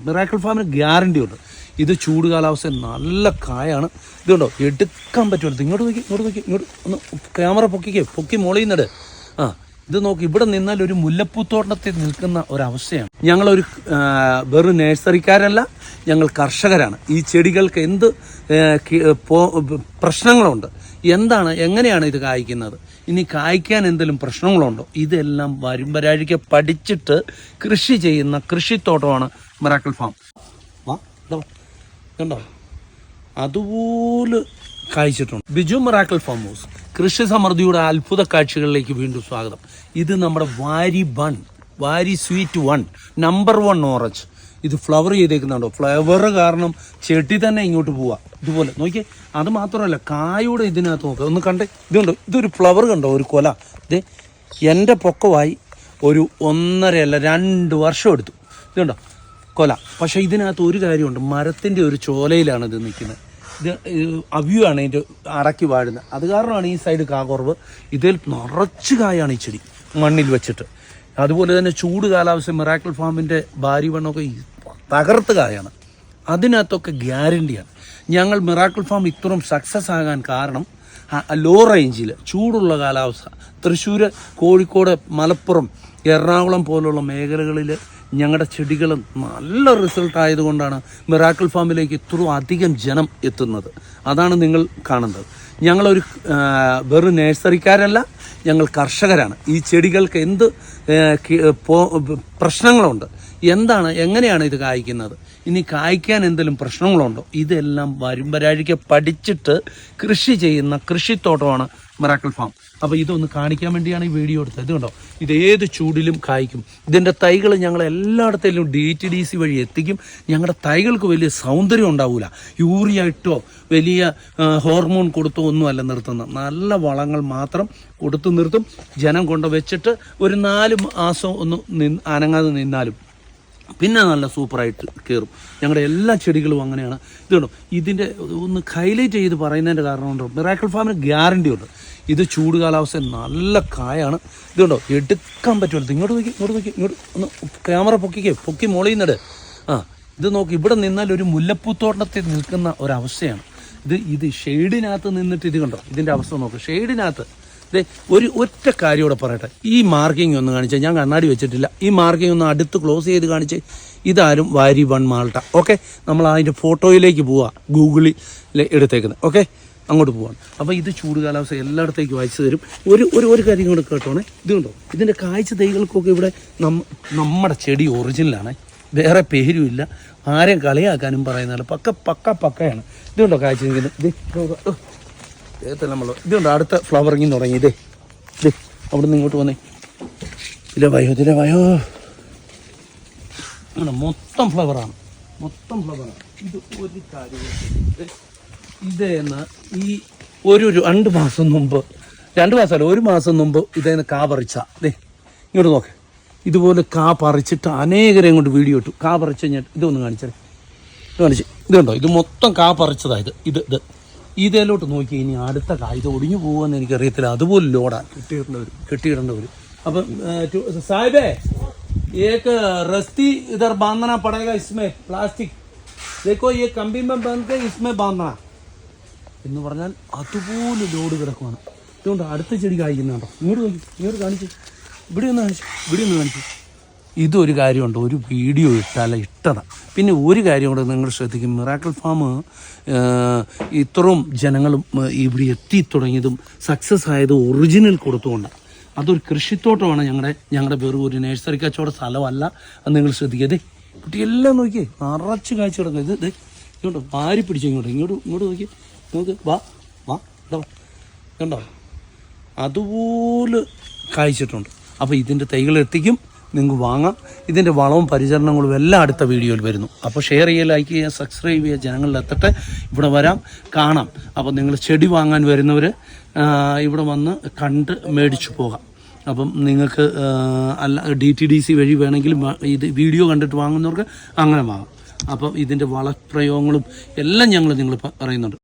Miracle ഫാമിന് guarantee ഉണ്ട്. ഇത് ചൂട് കാലാവസ്ഥ നല്ല കായാണ്. ഇതുണ്ടോ, എടുക്കാൻ പറ്റുമല്ലോ. ഇങ്ങോട്ട് നോക്കി ഇങ്ങോട്ട് ഒന്ന് ക്യാമറ പൊക്കി മോളിയുന്നത്. ഇത് നോക്കി, ഇവിടെ നിന്നാൽ ഒരു മുല്ലപ്പൂത്തോട്ടത്തിൽ നിൽക്കുന്ന ഒരവസ്ഥയാണ്. ഞങ്ങളൊരു വെറും നഴ്സറിക്കാരല്ല, ഞങ്ങൾ കർഷകരാണ്. ഈ ചെടികൾക്ക് എന്ത് പ്രശ്നങ്ങളുണ്ട്, എങ്ങനെയാണ് ഇത് കായ്ക്കുന്നത്, ഇനി കായ്ക്കാൻ എന്തെങ്കിലും പ്രശ്നങ്ങളുണ്ടോ, ഇതെല്ലാം വരാഴിക്ക് പഠിച്ചിട്ട് കൃഷി ചെയ്യുന്ന കൃഷിത്തോട്ടമാണ് മിറാക്കിൾ ഫാം. കണ്ടോ, അതുപോലെ കായ്ച്ചിട്ടുണ്ട്. ബിജു മിറാക്കിൾ ഫാം ഹൗസ് കൃഷി സമൃദ്ധിയുടെ അത്ഭുത കാഴ്ചകളിലേക്ക് വീണ്ടും സ്വാഗതം. ഇത് നമ്മുടെ വാരി സ്വീറ്റ് 1 നമ്പർ 1 ഓറഞ്ച്. ഇത് ഫ്ലവർ ചെയ്തേക്കുന്നുണ്ടോ? ഫ്ലവർ കാരണം ചെടി തന്നെ ഇങ്ങോട്ട് പോവാ. ഇതുപോലെ നോക്കിയേ. അത് മാത്രമല്ല, കായുടെ ഇതിനകത്ത് നോക്കുക, ഒന്ന് കണ്ടേ. ഇതുണ്ടോ, ഇതൊരു ഫ്ലവർ കണ്ടോ, ഒരു കൊല. ഇതേ എൻ്റെ പൊക്കമായി ഒരു 1.5 അല്ല 2 വർഷം എടുത്തു. ഇതുണ്ടോ കൊല. പക്ഷേ ഇതിനകത്ത് ഒരു കാര്യമുണ്ട്, മരത്തിൻ്റെ ഒരു ചോലയിലാണ് ഇത് നിൽക്കുന്നത്. ഇത് അവ്യൂ ആണ് ഇതിൻ്റെ അടക്കി വാഴുന്നത്. അത് കാരണമാണ് ഈ സൈഡ് കുറവ്. ഇതിൽ നിറച്ച് കായാണ് ഈ ചെടി മണ്ണിൽ വെച്ചിട്ട്. അതുപോലെ തന്നെ ചൂട് കാലാവസ്ഥ മിറാക്കിൾ ഫാമിൻ്റെ ഭാര്യവണ്ണമൊക്കെ തകർത്ത് കായാണ്. അതിനകത്തൊക്കെ ഗ്യാരണ്ടിയാണ്. ഞങ്ങൾ മിറാക്കിൾ ഫാം ഇത്രയും സക്സസ് ആകാൻ കാരണം ലോ റേഞ്ചിൽ ചൂടുള്ള കാലാവസ്ഥ, തൃശ്ശൂർ, കോഴിക്കോട്, മലപ്പുറം, എറണാകുളം പോലുള്ള മേഖലകളിൽ ഞങ്ങളുടെ ചെടികൾ നല്ല റിസൾട്ട് ആയതുകൊണ്ടാണ് മിറാക്കിൾ ഫാമിലേക്ക് ഇത്രയും അധികം ജനം എത്തുന്നത്. അതാണ് നിങ്ങൾ കാണുന്നത്. ഞങ്ങളൊരു വെറും നഴ്സറിക്കാരല്ല, ഞങ്ങൾ കർഷകരാണ്. ഈ ചെടികൾക്ക് എന്ത് പ്രശ്നങ്ങളുണ്ട്, എങ്ങനെയാണ് ഇത് കായ്ക്കുന്നത്, ഇനി കായ്ക്കാൻ എന്തെങ്കിലും പ്രശ്നങ്ങളുണ്ടോ, ഇതെല്ലാം വരാഴിക്ക് പഠിച്ചിട്ട് കൃഷി ചെയ്യുന്ന കൃഷിത്തോട്ടമാണ് മിറാക്കിൾ ഫാം. അപ്പോൾ ഇതൊന്ന് കാണിക്കാൻ വേണ്ടിയാണ് ഈ വീഡിയോ എടുത്തത്. ഇത് കണ്ടോ, ഇത് ഏത് ചൂടിലും കായ്ക്കും. ഇതിൻ്റെ തൈകൾ ഞങ്ങൾ എല്ലായിടത്തേലും DTDC വഴി എത്തിക്കും. ഞങ്ങളുടെ തൈകൾക്ക് വലിയ സൗന്ദര്യം ഉണ്ടാവില്ല, യൂറിയ ഇട്ടോ വലിയ ഹോർമോൺ കൊടുത്തോ ഒന്നുമല്ല നിർത്തുന്നത്. നല്ല വളങ്ങൾ മാത്രം കൊടുത്തു നിർത്തും. ജനം കൊണ്ട് വെച്ചിട്ട് ഒരു 4 മാസം ഒന്ന് അനങ്ങാതെ നിന്നാലും പിന്നെ നല്ല സൂപ്പറായിട്ട് കയറും. ഞങ്ങളുടെ എല്ലാ ചെടികളും അങ്ങനെയാണ്. ഇതുണ്ടോ, ഇതിൻ്റെ ഒന്ന് ഹൈലൈറ്റ് ചെയ്ത് പറയുന്നതിൻ്റെ കാരണമുണ്ടോ, മിറാക്കിൾ ഫാമിന് ഗ്യാരണ്ടി ഉണ്ട്. ഇത് ചൂട് കാലാവസ്ഥ നല്ല കായാണ്. ഇതുണ്ടോ, എടുക്കാൻ പറ്റുമല്ലോ. ഇങ്ങോട്ട് നോക്കി ഇങ്ങോട്ട് ഒന്ന് ക്യാമറ പൊക്കി മോളിയുന്നത്. ഇത് നോക്കി, ഇവിടെ നിന്നാൽ ഒരു മുല്ലപ്പൂത്തോട്ടത്തിൽ നിൽക്കുന്ന ഒരവസ്ഥയാണ്. ഇത് ഷെയ്ഡിനകത്ത് നിന്നിട്ട് ഇത് കണ്ടോ, ഇതിൻ്റെ അവസ്ഥ നോക്ക്. ഷെയ്ഡിനകത്ത് ഒറ്റ കാര്യം കൂടെ പറയട്ടെ. ഈ മാർക്കിംഗ് ഒന്ന് കാണിച്ചാൽ, ഞാൻ കണ്ണാടി വെച്ചിട്ടില്ല, ഈ മാർക്കിംഗ് ഒന്ന് അടുത്ത് ക്ലോസ് ചെയ്ത് കാണിച്ച്. ഇതാരും വാരി 1 മാൾട്ട. ഓക്കെ, നമ്മൾ അതിൻ്റെ ഫോട്ടോയിലേക്ക് പോവാം, ഗൂഗിളിൽ എടുത്തേക്കുന്നത്. ഓക്കെ, അങ്ങോട്ട് പോവാണ്. അപ്പോൾ ഇത് ചൂട് കാലാവസ്ഥ എല്ലായിടത്തേക്കും വായിച്ചു തരും. ഒരു കാര്യം കൂടെ കേട്ടോണേ. ഇതുണ്ടോ, ഇതിൻ്റെ കാഴ്ച തൈകൾക്കൊക്കെ ഇവിടെ നമ്മുടെ ചെടി ഒറിജിനലാണ്, വേറെ പേരുമില്ല. ആരെയും കളിയാക്കാനും പറയുന്നില്ല, പക്കയാണ്. ഇതുണ്ടോ കാഴ്ച നിൽക്കുന്നത്. നമ്മൾ ഇതുണ്ട്, അടുത്ത ഫ്ലവറിങ് തുടങ്ങി. ഇതേ അവിടെ നിന്ന് ഇങ്ങോട്ട് വന്നേ. ഇതിലെ വയോ മൊത്തം ഫ്ലവറാണ്. ഇത് ഒരു കാര്യം, ഇതേന്ന് ഈ ഒരു 2 മാസം മുമ്പ്, 2 മാസമല്ല 1 മാസം മുമ്പ് ഇതേന്ന് കാ പറിച്ച. ഇങ്ങോട്ട് നോക്ക്. ഇതുപോലെ കാ പറിച്ചിട്ട് അനേകരെയും കൊണ്ട് വീഡിയോ ഇട്ടു. കാ പറിച്ച് കഴിഞ്ഞാൽ ഇതൊന്ന് കാണിച്ചു. ഇതുണ്ടോ, ഇത് മൊത്തം കാ പറിച്ചതായത്. ഇത് ഇതിലോട്ട് നോക്കി. ഇനി അടുത്ത കാ ഇത് ഒടിഞ്ഞു പോകുമെന്ന് എനിക്കറിയത്തില്ല. അതുപോലെ ലോഡാ കെട്ടിയിടേണ്ട വരും. അപ്പം സാഹിബേ, एक रस्ती इधर बांधना पड़ेगा, इसमें प्लास्टिक देखो, ये कंबी में बांध के इसमें बांधना എന്ന് പറഞ്ഞാൽ അതുപോലെ ലോഡ് കിടക്കുവാണ്. ഇതുകൊണ്ട് അടുത്ത ചെടി കായ്ക്കുന്നുണ്ടോ, ഇങ്ങോട്ട് കാണിച്ചു. ഇവിടെ ഒന്ന് കാണിച്ചു. ഇതൊരു കാര്യമുണ്ട്, ഒരു വീഡിയോ ഇട്ടതാണ്. പിന്നെ ഒരു കാര്യം കൂടെ നിങ്ങൾ ശ്രദ്ധിക്കും, മിറാക്കിൾ ഫാം ഇത്രയും ജനങ്ങളും ഇവിടെ എത്തി തുടങ്ങിയതും സക്സസ് ആയതും ഒറിജിനൽ കൊടുത്തുകൊണ്ട്. അതൊരു കൃഷിത്തോട്ടമാണ്. ഞങ്ങളുടെ വെറും ഒരു നഴ്സറി കച്ചവട സ്ഥലമല്ല. അത് നിങ്ങൾ ശ്രദ്ധിക്കുക. കുട്ടിയെല്ലാം നോക്കിയേ, നിറച്ച് കാഴ്ച കിടക്കുക. ഇങ്ങോട്ട് വാരി പിടിച്ചു. ഇങ്ങോട്ട് നോക്ക്. വാ കണ്ടോ, അതുപോലെ കായ്ച്ചിട്ടുണ്ട്. അപ്പോൾ ഇതിൻ്റെ തൈകൾ എത്തിക്കും, നിങ്ങൾക്ക് വാങ്ങാം. ഇതിൻ്റെ വളവും പരിചരണങ്ങളും എല്ലാം അടുത്ത വീഡിയോയിൽ വരുന്നു. അപ്പോൾ ഷെയർ ചെയ്യുക, ലൈക്ക് ചെയ്യുക, സബ്സ്ക്രൈബ് ചെയ്യുക. ജനങ്ങളിൽ എത്തട്ടെ, ഇവിടെ വരാം, കാണാം. അപ്പോൾ നിങ്ങൾ ചെടി വാങ്ങാൻ വരുന്നവർ ഇവിടെ വന്ന് കണ്ട് മേടിച്ചു പോകാം. അപ്പം നിങ്ങൾക്ക് അല്ല DTDC വഴി വേണമെങ്കിലും ഇത് വീഡിയോ കണ്ടിട്ട് വാങ്ങുന്നവർക്ക് അങ്ങനെ വാങ്ങാം. അപ്പം ഇതിൻ്റെ വളപ്രയോഗങ്ങളും എല്ലാം നിങ്ങൾ പറയുന്നുണ്ട്.